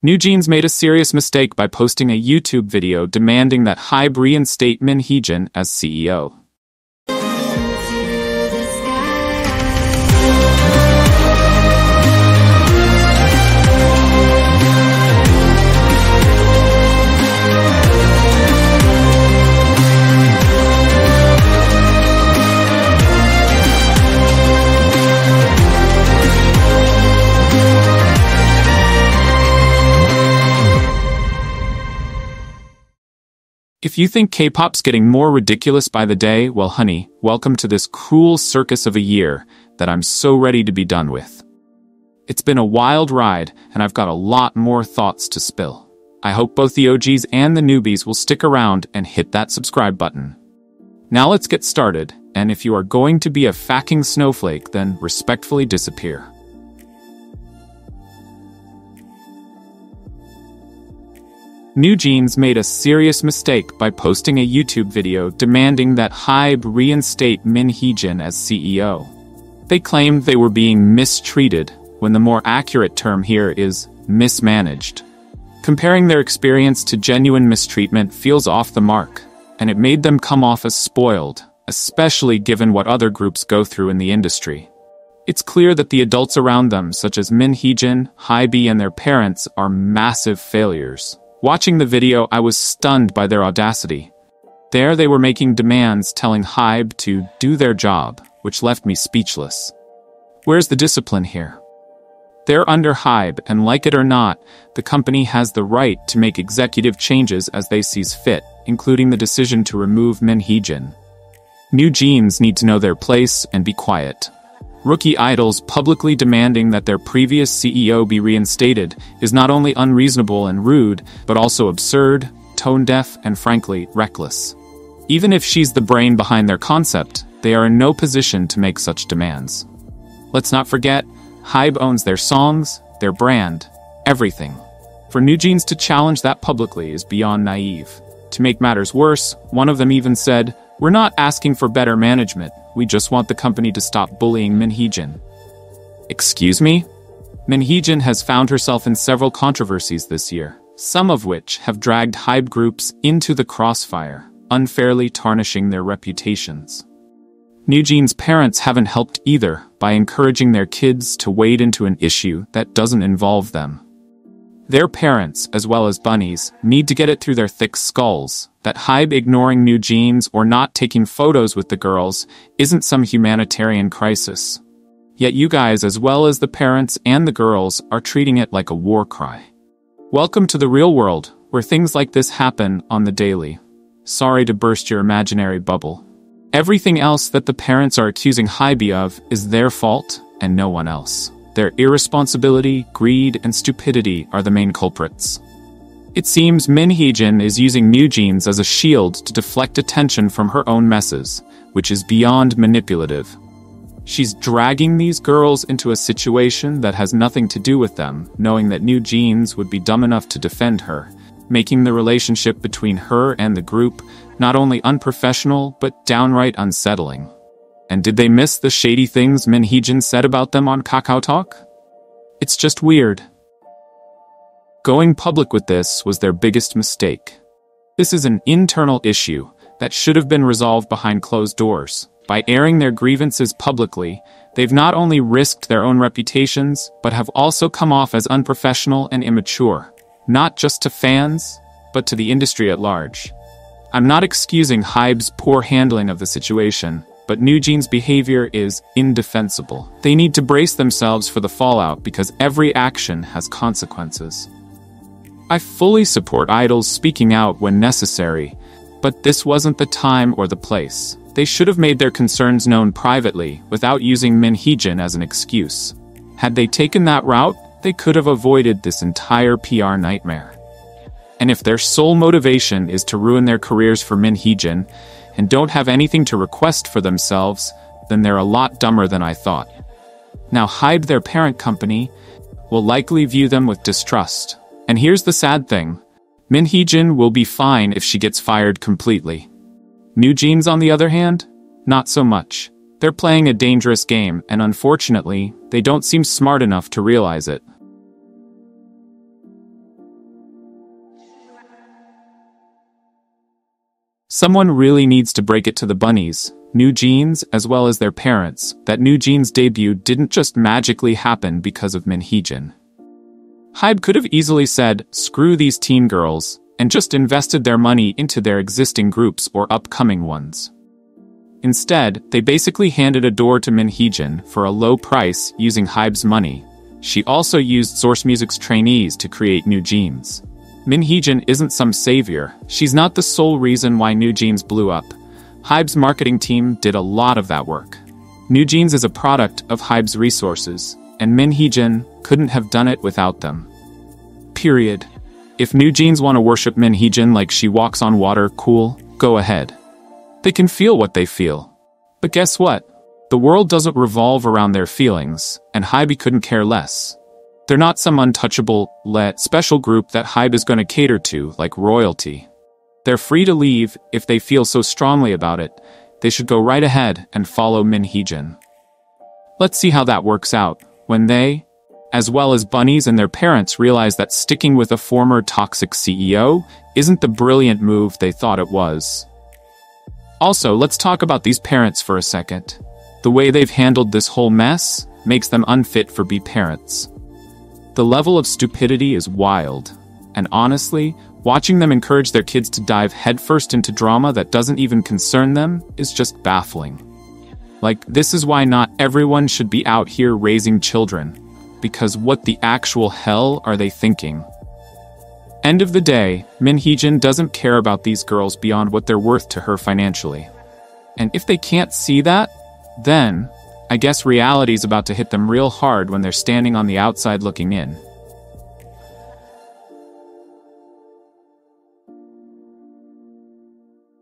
NewJeans made a serious mistake by posting a YouTube video demanding that HYBE reinstate Min Heejin as CEO. If you think K-pop's getting more ridiculous by the day, well honey, welcome to this cruel circus of a year that I'm so ready to be done with. It's been a wild ride, and I've got a lot more thoughts to spill. I hope both the OGs and the newbies will stick around and hit that subscribe button. Now let's get started, and if you are going to be a fucking snowflake, then respectfully disappear. NewJeans made a serious mistake by posting a YouTube video demanding that HYBE reinstate Min Heejin as CEO. They claimed they were being mistreated, when the more accurate term here is mismanaged. Comparing their experience to genuine mistreatment feels off the mark, and it made them come off as spoiled, especially given what other groups go through in the industry. It's clear that the adults around them, such as Min Heejin, HYBE, and their parents, are massive failures. Watching the video, I was stunned by their audacity. There they were making demands telling HYBE to do their job, which left me speechless. Where's the discipline here? They're under HYBE, and like it or not, the company has the right to make executive changes as they sees fit, including the decision to remove Min Heejin. NewJeans need to know their place and be quiet. Rookie idols publicly demanding that their previous CEO be reinstated is not only unreasonable and rude, but also absurd, tone-deaf, and frankly, reckless. Even if she's the brain behind their concept, they are in no position to make such demands. Let's not forget, HYBE owns their songs, their brand, everything. For NewJeans to challenge that publicly is beyond naive. To make matters worse, one of them even said, "We're not asking for better management, we just want the company to stop bullying Min Heejin." Excuse me? Min Heejin has found herself in several controversies this year, some of which have dragged HYBE groups into the crossfire, unfairly tarnishing their reputations. NewJeans' parents haven't helped either by encouraging their kids to wade into an issue that doesn't involve them. Their parents, as well as bunnies, need to get it through their thick skulls that HYBE ignoring NewJeans or not taking photos with the girls isn't some humanitarian crisis. Yet you guys, as well as the parents and the girls, are treating it like a war cry. Welcome to the real world, where things like this happen on the daily. Sorry to burst your imaginary bubble. Everything else that the parents are accusing HYBE of is their fault and no one else. Their irresponsibility, greed, and stupidity are the main culprits. It seems Min Heejin is using NewJeans as a shield to deflect attention from her own messes, which is beyond manipulative. She's dragging these girls into a situation that has nothing to do with them, knowing that NewJeans would be dumb enough to defend her, making the relationship between her and the group not only unprofessional, but downright unsettling. And did they miss the shady things Min Heejin said about them on Kakao Talk? It's just weird. Going public with this was their biggest mistake. This is an internal issue that should have been resolved behind closed doors. By airing their grievances publicly, they've not only risked their own reputations, but have also come off as unprofessional and immature, not just to fans, but to the industry at large. I'm not excusing HYBE's poor handling of the situation, but NewJeans' behavior is indefensible. They need to brace themselves for the fallout because every action has consequences. I fully support idols speaking out when necessary, but this wasn't the time or the place. They should have made their concerns known privately without using Min Heejin as an excuse. Had they taken that route, they could have avoided this entire PR nightmare. And if their sole motivation is to ruin their careers for Min Heejin, and don't have anything to request for themselves, then they're a lot dumber than I thought. Now HYBE, their parent company, will likely view them with distrust. And here's the sad thing. Min Heejin will be fine if she gets fired completely. NewJeans, on the other hand, not so much. They're playing a dangerous game, and unfortunately, they don't seem smart enough to realize it. Someone really needs to break it to the bunnies, New Jeans, as well as their parents, that New Jeans' debut didn't just magically happen because of Min Heejin. HYBE could have easily said, screw these teen girls, and just invested their money into their existing groups or upcoming ones. Instead, they basically handed a door to Min Heejin for a low price using HYBE's money. She also used Source Music's trainees to create New Jeans. Min Heejin isn't some savior. She's not the sole reason why New Jeans blew up. HYBE's marketing team did a lot of that work. New Jeans is a product of HYBE's resources, and Min Heejin couldn't have done it without them. Period. If New Jeans want to worship Min Heejin like she walks on water, cool, go ahead. They can feel what they feel. But guess what? The world doesn't revolve around their feelings, and HYBE couldn't care less. They're not some untouchable, special group that HYBE is going to cater to, like royalty. They're free to leave if they feel so strongly about it. They should go right ahead and follow Min Heejin. Let's see how that works out when they, as well as bunnies and their parents, realize that sticking with a former toxic CEO isn't the brilliant move they thought it was. Also, let's talk about these parents for a second. The way they've handled this whole mess makes them unfit for be parents. The level of stupidity is wild, and honestly, watching them encourage their kids to dive headfirst into drama that doesn't even concern them is just baffling. Like, this is why not everyone should be out here raising children, because what the actual hell are they thinking? End of the day, Min Heejin doesn't care about these girls beyond what they're worth to her financially. And if they can't see that, then, I guess reality's about to hit them real hard when they're standing on the outside looking in.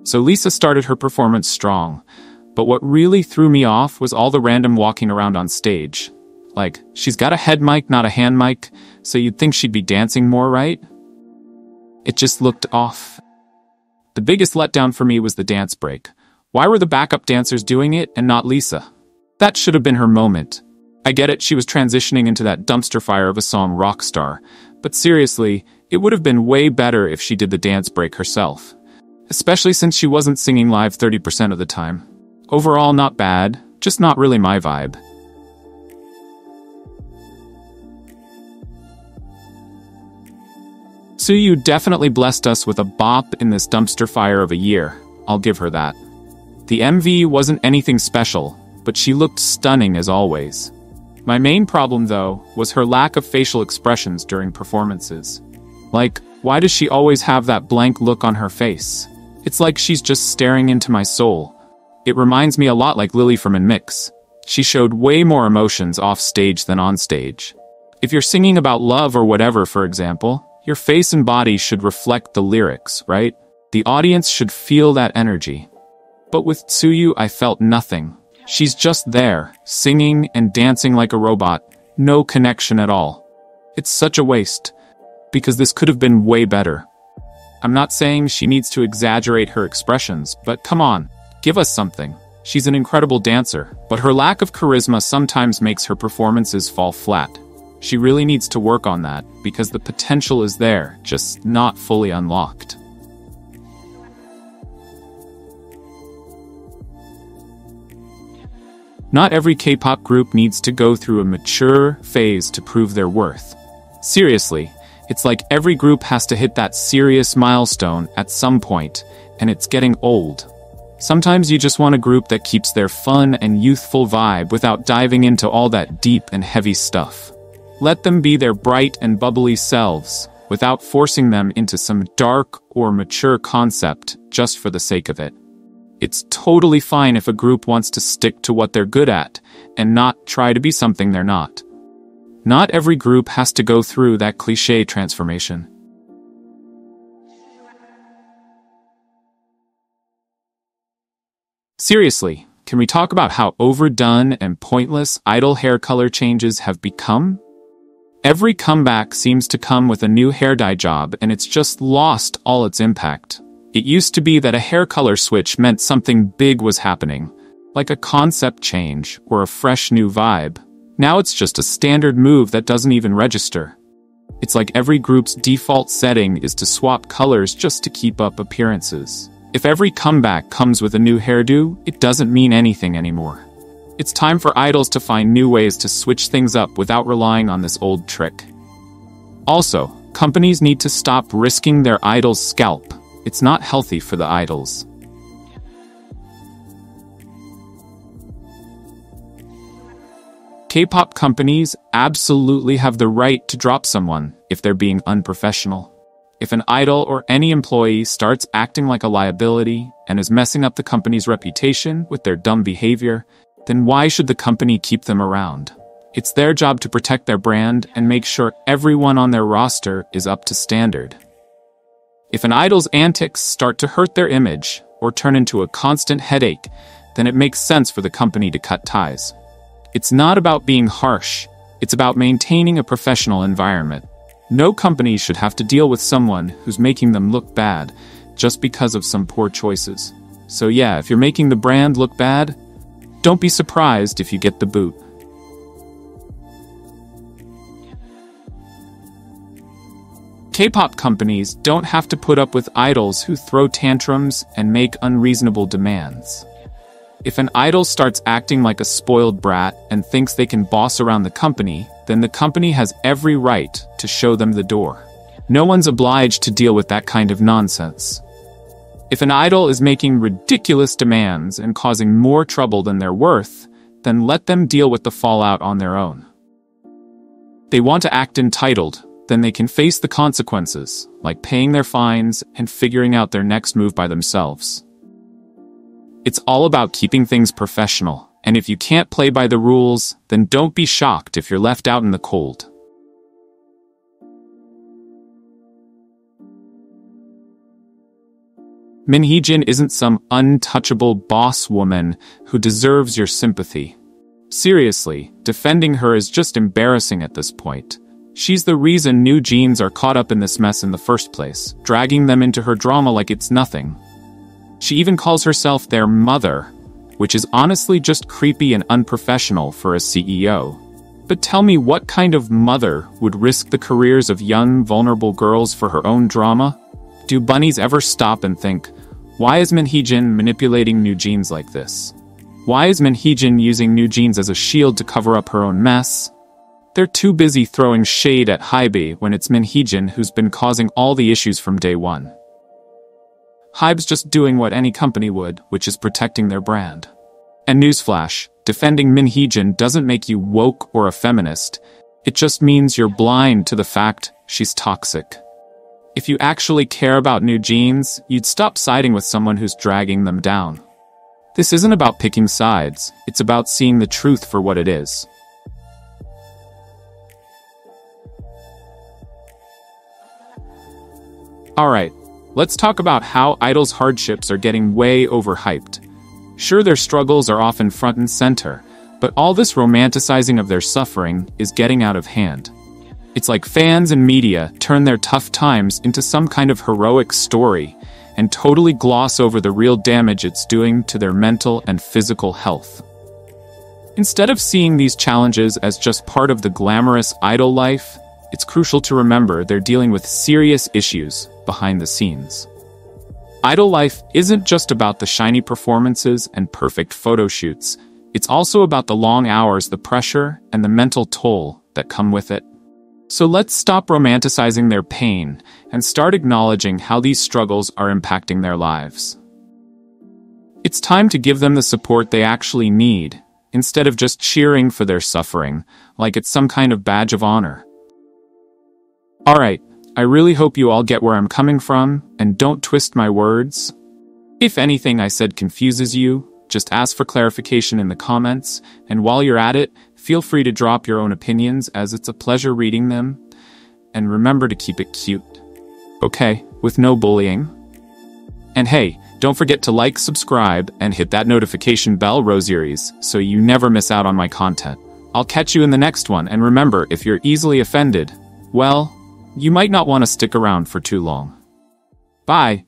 So Lisa started her performance strong, but what really threw me off was all the random walking around on stage. Like, she's got a head mic, not a hand mic, so you'd think she'd be dancing more, right? It just looked off. The biggest letdown for me was the dance break. Why were the backup dancers doing it and not Lisa? That should have been her moment. I get it, she was transitioning into that dumpster fire of a song Rockstar, but seriously, it would have been way better if she did the dance break herself. Especially since she wasn't singing live 30% of the time. Overall, not bad, just not really my vibe. Suyu definitely blessed us with a bop in this dumpster fire of a year, I'll give her that. The MV wasn't anything special, but she looked stunning as always. My main problem, though, was her lack of facial expressions during performances. Like, why does she always have that blank look on her face? It's like she's just staring into my soul. It reminds me a lot like Lily from Mix. She showed way more emotions off stage than on stage. If you're singing about love or whatever, for example, your face and body should reflect the lyrics, right? The audience should feel that energy. But with Tsuyu, I felt nothing. She's just there, singing and dancing like a robot. No connection at all. It's such a waste, because this could have been way better. I'm not saying she needs to exaggerate her expressions, but come on, give us something. She's an incredible dancer, but her lack of charisma sometimes makes her performances fall flat. She really needs to work on that, because the potential is there, just not fully unlocked. Not every K-pop group needs to go through a mature phase to prove their worth. Seriously, it's like every group has to hit that serious milestone at some point, and it's getting old. Sometimes you just want a group that keeps their fun and youthful vibe without diving into all that deep and heavy stuff. Let them be their bright and bubbly selves, without forcing them into some dark or mature concept just for the sake of it. It's totally fine if a group wants to stick to what they're good at, and not try to be something they're not. Not every group has to go through that cliché transformation. Seriously, can we talk about how overdone and pointless idol hair color changes have become? Every comeback seems to come with a new hair dye job, and it's just lost all its impact. It used to be that a hair color switch meant something big was happening, like a concept change or a fresh new vibe. Now it's just a standard move that doesn't even register. It's like every group's default setting is to swap colors just to keep up appearances. If every comeback comes with a new hairdo, it doesn't mean anything anymore. It's time for idols to find new ways to switch things up without relying on this old trick. Also, companies need to stop risking their idols' scalp. It's not healthy for the idols. K-pop companies absolutely have the right to drop someone if they're being unprofessional. If an idol or any employee starts acting like a liability and is messing up the company's reputation with their dumb behavior, then why should the company keep them around? It's their job to protect their brand and make sure everyone on their roster is up to standard. If an idol's antics start to hurt their image or turn into a constant headache, then it makes sense for the company to cut ties. It's not about being harsh, it's about maintaining a professional environment. No company should have to deal with someone who's making them look bad just because of some poor choices. So yeah, if you're making the brand look bad, don't be surprised if you get the boot. K-pop companies don't have to put up with idols who throw tantrums and make unreasonable demands. If an idol starts acting like a spoiled brat and thinks they can boss around the company, then the company has every right to show them the door. No one's obliged to deal with that kind of nonsense. If an idol is making ridiculous demands and causing more trouble than they're worth, then let them deal with the fallout on their own. They want to act entitled, then they can face the consequences, like paying their fines and figuring out their next move by themselves. It's all about keeping things professional, and if you can't play by the rules, then don't be shocked if you're left out in the cold. Min Hee-jin isn't some untouchable boss woman who deserves your sympathy. Seriously, defending her is just embarrassing at this point. She's the reason New Jeans are caught up in this mess in the first place, dragging them into her drama like it's nothing. She even calls herself their mother, which is honestly just creepy and unprofessional for a CEO. But tell me, what kind of mother would risk the careers of young, vulnerable girls for her own drama? Do bunnies ever stop and think, why is Min Hee-jin manipulating New Jeans like this? Why is Min Hee-jin using New Jeans as a shield to cover up her own mess? They're too busy throwing shade at Hybe when it's Min Hee-jin who's been causing all the issues from day one. Hybe's just doing what any company would, which is protecting their brand. And newsflash, defending Min Hee-jin doesn't make you woke or a feminist. It just means you're blind to the fact she's toxic. If you actually care about New Jeans, you'd stop siding with someone who's dragging them down. This isn't about picking sides, it's about seeing the truth for what it is. Alright, let's talk about how idols' hardships are getting way overhyped. Sure, their struggles are often front and center, but all this romanticizing of their suffering is getting out of hand. It's like fans and media turn their tough times into some kind of heroic story and totally gloss over the real damage it's doing to their mental and physical health. Instead of seeing these challenges as just part of the glamorous idol life, it's crucial to remember they're dealing with serious issues behind the scenes. Idol life isn't just about the shiny performances and perfect photo shoots. It's also about the long hours, the pressure, and the mental toll that come with it. So let's stop romanticizing their pain and start acknowledging how these struggles are impacting their lives. It's time to give them the support they actually need, instead of just cheering for their suffering, like it's some kind of badge of honor. Alright, I really hope you all get where I'm coming from, and don't twist my words. If anything I said confuses you, just ask for clarification in the comments, and while you're at it, feel free to drop your own opinions, as it's a pleasure reading them. And remember to keep it cute. Okay, with no bullying. And hey, don't forget to like, subscribe, and hit that notification bell, Roseries, so you never miss out on my content. I'll catch you in the next one, and remember, if you're easily offended, well, you might not want to stick around for too long. Bye!